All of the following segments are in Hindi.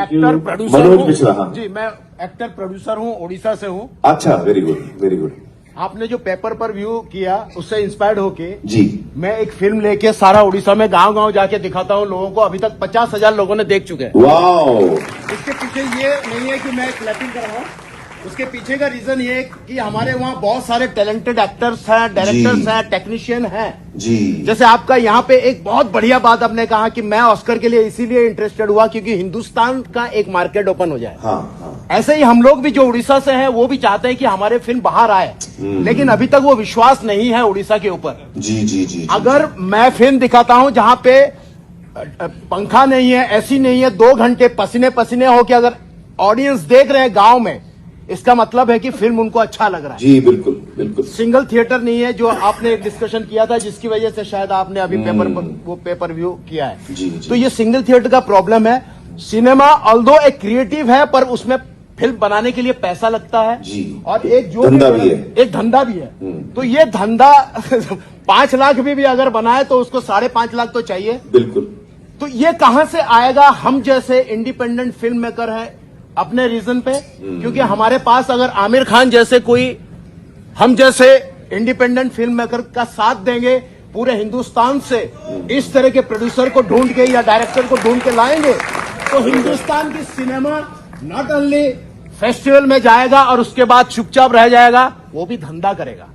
एक्टर प्रोड्यूसर मनोज हूँ मिश्रा, हाँ। जी, मैं एक्टर प्रोड्यूसर हूँ, ओडिशा से हूँ। अच्छा, वेरी गुड, वेरी गुड। आपने जो पेपर पर व्यू किया उससे इंस्पायर्ड होके जी, मैं एक फिल्म लेके सारा उड़ीसा में गांव गांव जाके दिखाता हूँ लोगों को। अभी तक 50,000 लोगों ने देख चुके हैं। वाओ। इसके पीछे ये नहीं है कि मैं क्लैपिंग कर रहा हूँ, उसके पीछे का रीजन ये है कि हमारे वहाँ बहुत सारे टैलेंटेड एक्टर्स हैं, डायरेक्टर्स हैं, टेक्नीशियन हैं। जी, जैसे आपका यहाँ पे एक बहुत बढ़िया बात आपने कहा कि मैं ऑस्कर के लिए इसीलिए इंटरेस्टेड हुआ क्योंकि हिंदुस्तान का एक मार्केट ओपन हो जाए। हाँ हाँ, ऐसे ही हम लोग भी जो उड़ीसा से हैं वो भी चाहते हैं कि हमारे फिल्म बाहर आए, लेकिन अभी तक वो विश्वास नहीं है उड़ीसा के ऊपर। जी जी जी। अगर मैं फिल्म दिखाता हूं जहां पे पंखा नहीं है, ऐसी नहीं है, 2 घंटे पसीने पसीने होके अगर ऑडियंस देख रहे हैं गांव में, इसका मतलब है कि फिल्म उनको अच्छा लग रहा है। जी बिल्कुल बिल्कुल। सिंगल थिएटर नहीं है जो आपने एक डिस्कशन किया था जिसकी वजह से शायद आपने अभी पेपर व्यू किया है। जी, जी। तो ये सिंगल थिएटर का प्रॉब्लम है। सिनेमा ऑल्दो एक क्रिएटिव है पर उसमें फिल्म बनाने के लिए पैसा लगता है। जी। और एक जो धंधा भी है। एक धंधा भी है। तो ये धंधा 5 लाख भी अगर बनाए तो उसको 5.5 लाख तो चाहिए। बिल्कुल। तो ये कहां से आएगा? हम जैसे इंडिपेंडेंट फिल्म मेकर है अपने रीजन पे, क्योंकि हमारे पास अगर आमिर खान जैसे कोई हम जैसे इंडिपेंडेंट फिल्म मेकर का साथ देंगे, पूरे हिंदुस्तान से इस तरह के प्रोड्यूसर को ढूंढ के या डायरेक्टर को ढूंढ के लाएंगे तो हिंदुस्तान की सिनेमा नॉट ओनली फेस्टिवल में जाएगा और उसके बाद चुपचाप रह जाएगा, वो भी धंधा करेगा।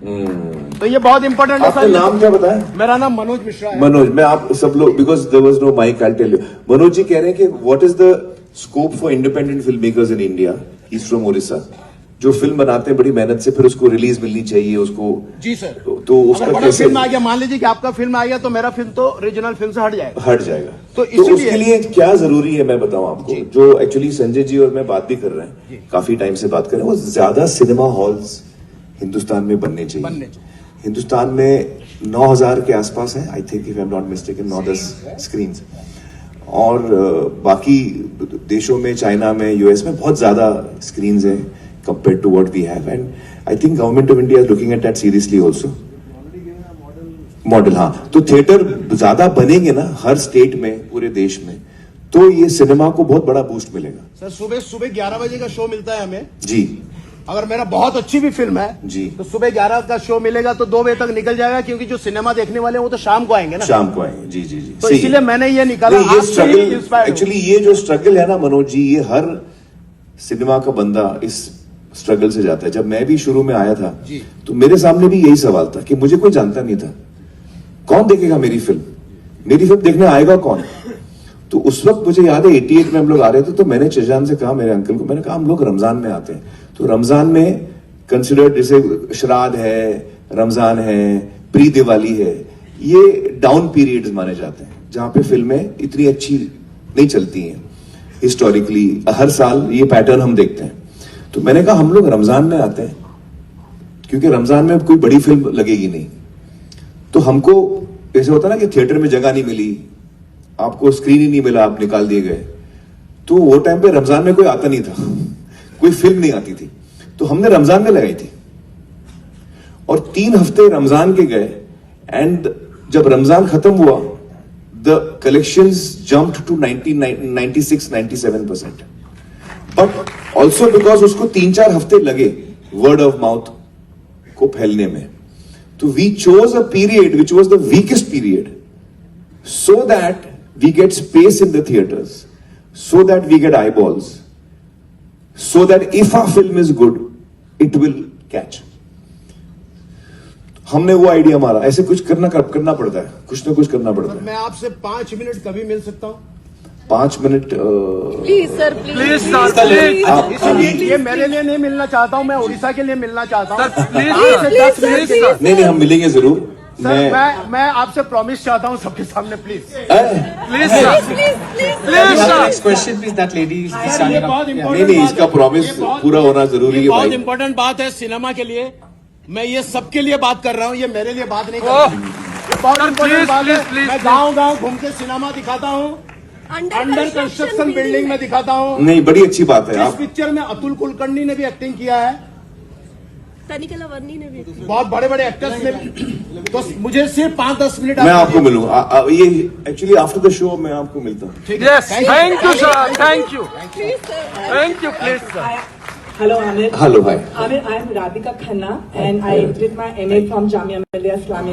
तो ये बहुत इंपॉर्टेंट है। आपका नाम क्या बताया? मेरा नाम मनोज मिश्रा है। मनोज, मैं आप सब लोग, because there was no mic, I tell you. Manoj ji कह रहे हैं कि what is the scope for independent film makers in India? He is from Odisha. जो फिल्म बनाते हैं बड़ी मेहनत से, फिर उसको रिलीज मिलनी चाहिए उसको। जी सर। तो उसका अगर बड़ा कैसे फिल्म आ गया, मान लीजिए कि आपका फिल्म आ गया तो मेरा फिल्म तो रीजनल फिल्म से हट जाएगा। तो उसके लिए क्या जरूरी है मैं बताऊं आपको, जो एक्चुअली संजय जी और मैं बात भी कर रहे हैं, काफी टाइम से बात कर रहे हैं, वो ज्यादा सिनेमा हॉल्स हिंदुस्तान में बनने चाहिए। हिंदुस्तान में 9,000 के आसपास है, I think, if I am not mistaken, 9-10 screen. और बाकी देशों में, चाइना में, यूएस में बहुत ज्यादा स्क्रीन है compare to what we have, and I think government of India is looking at that seriously also. Model, हाँ। तो थिएटर ज्यादा बनेंगे ना हर स्टेट में, पूरे देश में, तो ये सिनेमा को बहुत बड़ा बूस्ट मिलेगा। सर सुबह 11 बजे का शो मिलता है हमें जी। अगर मेरा बहुत अच्छी भी फिल्म है जी, तो सुबह 11 का शो मिलेगा तो 2 बजे तक निकल जाएगा, क्योंकि जो सिनेमा देखने वाले हैं वो तो शाम को आएंगे ना। शाम को आएंगे। जी जी जी। तो इसीलिए मैंने ये निकाला। ये स्ट्रगल, एक्चुअली ये जो स्ट्रगल है ना मनोज जी, ये हर सिनेमा का बंदा इस स्ट्रगल से जाता है। जब मैं भी शुरू में आया था तो मेरे सामने भी यही सवाल था कि मुझे कोई जानता नहीं था, कौन देखेगा मेरी फिल्म देखने आएगा कौन? तो उस वक्त मुझे याद है 88 में हम लोग आ रहे थे, तो मैंने चजान से कहा, मेरे अंकल को, मैंने कहा हम लोग रमजान में आते हैं, तो रमजान में कंसिडर्ड, जैसे श्राद्ध है, रमजान है, प्री दिवाली है, ये डाउन पीरियड्स माने जाते हैं जहां पे फिल्में इतनी अच्छी नहीं चलती हैं हिस्टोरिकली। हर साल ये पैटर्न हम देखते हैं। तो मैंने कहा हम लोग रमजान में आते हैं क्योंकि रमजान में कोई बड़ी फिल्म लगेगी नहीं, तो हमको ऐसे होता ना कि थिएटर में जगह नहीं मिली, आपको स्क्रीन ही नहीं मिला, आप निकाल दिए गए। तो वो टाइम पे रमजान में कोई आता नहीं था, कोई फिल्म नहीं आती थी, तो हमने रमजान में लगाई थी और 3 हफ्ते रमजान के गए, एंड जब रमजान खत्म हुआ the collections jumped to 96-97%, but also because उसको 3-4 हफ्ते लगे वर्ड ऑफ माउथ को फैलने में। तो we chose a period which was the weakest period, so that we get space in the theaters, so that we get eyeballs, so that if our film is good, it will catch. हमने वो आइडिया मारा, ऐसे कुछ करना पड़ता है, कुछ ना कुछ करना पड़ता है। मैं आपसे 5 मिनट कभी मिल सकता हूँ? 5 मिनट प्लीज सर, प्लीज ये मेरे लिए नहीं मिलना चाहता हूँ, मैं उड़ीसा के लिए मिलना चाहता हूँ। नहीं, हम मिलेंगे जरूर। मैं आपसे प्रॉमिस चाहता हूँ सबके सामने, please question please, that lady is standing up. नहीं, इसका प्रॉमिस पूरा होना जरूरी है। बहुत इंपॉर्टेंट बात है सिनेमा के लिए। मैं ये सबके लिए बात कर रहा हूँ, ये मेरे लिए बात नहीं कर रहा हूँ। ये बहुत इंपॉर्टेंट बात है। मैं गाँव घूम के सिनेमा दिखाता हूँ, अंडर कंस्ट्रक्शन बिल्डिंग में दिखाता हूँ। नहीं, बड़ी अच्छी बात है। इस पिक्चर में अतुल कुलकर्णी ने भी एक्टिंग किया है, तनिकला वर्णी ने भी बहुत बड़े बड़े एक्टर्स ने तो मुझे सिर्फ 5-10 मिनट मैं आपको मिलूँ ये एक्चुअली आफ्टर द शो मैं आपको मिलता हूँ Yes, thank you, sir. Thank you. Please sir Thank you, please, sir. Hello, Amir. Hello भाई Amir, I am Radhika Khanna and I did my MA from Jamia Millia Islamia